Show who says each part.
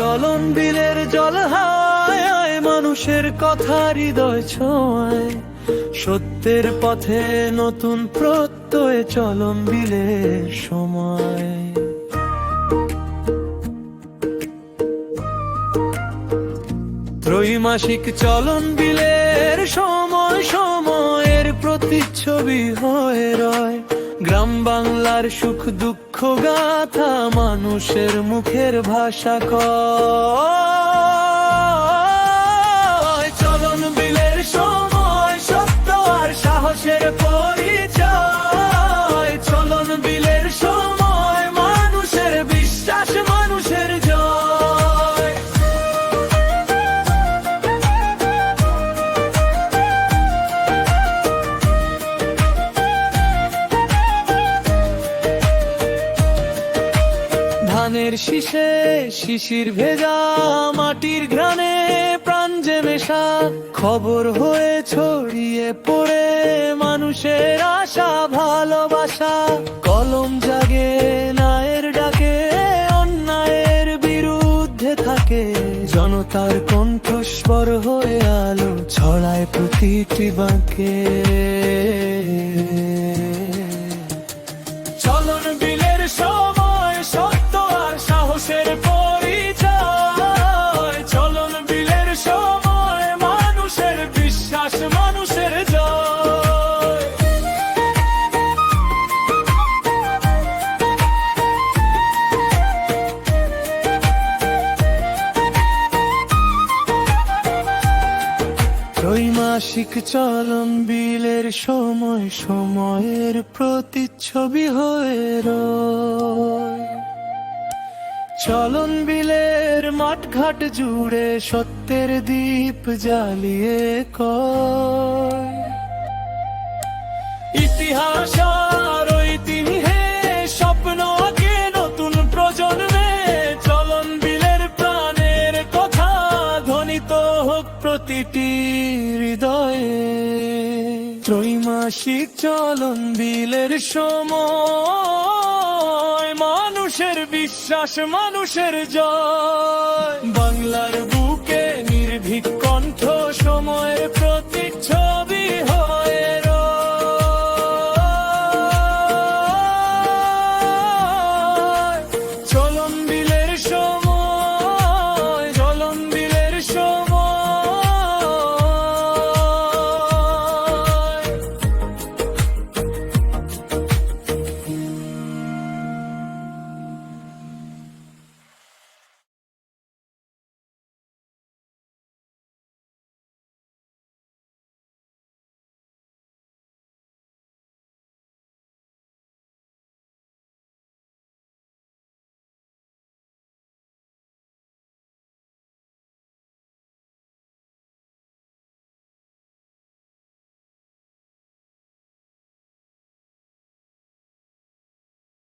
Speaker 1: চলন বিলের জল হায় মানুষের কথা হৃদয় ছোঁয়, সত্যের পথে নতুন প্রত্যয় চলন বিলের সময়। ত্রৈমাসিক চলন বিলের সময় সময়ের প্রতিচ্ছবি হয়ে রয়, গ্রাম বাংলার সুখ দুঃখ গাথা মানুষের মুখের ভাষা কয়। চলন বিলের সময় সত্য আর সাহসের পরিচয়, চলন বিলের সময় মানুষের বিশ্বাস মানুষের জয়। ধানের শীষে শিশির ভেজা মাটির ঘ্রাণে প্রাণ যে মেশা, খবর হয়ে ছড়িয়ে পড়ে মানুষের আশা ভালোবাসা। কলম জাগে নায়ের ডাকে, অন্যায়ের বিরুদ্ধে থাকে, জনতার কণ্ঠস্বর হয়ে আলো ছড়ায় প্রতিটি বাঁকে। চলন বিলের সময় সত্য আর সাহসের পরিচয়, চলন বিলের সময় মানুষের বিশ্বাস মানুষের জয়। ত্রৈমাসিক চলন বিলের সময় সময়ের প্রতিচ্ছবি হয়ে রয়। চলন বিলের মাঠঘাট জুড়ে সত্যের দীপ জ্বালিয়ে কয়, ইতিহাস আর ঐতিহ্যে স্বপ্ন আঁকে নতুন প্রজন্মে। চলন বিলের প্রাণের কথা ধ্বনিত হোক প্রতিটি হৃদয়ে। ত্রৈমাসিক চলন বিলের সময় মানুষের বিশ্বাস মানুষের জয়। বাংলার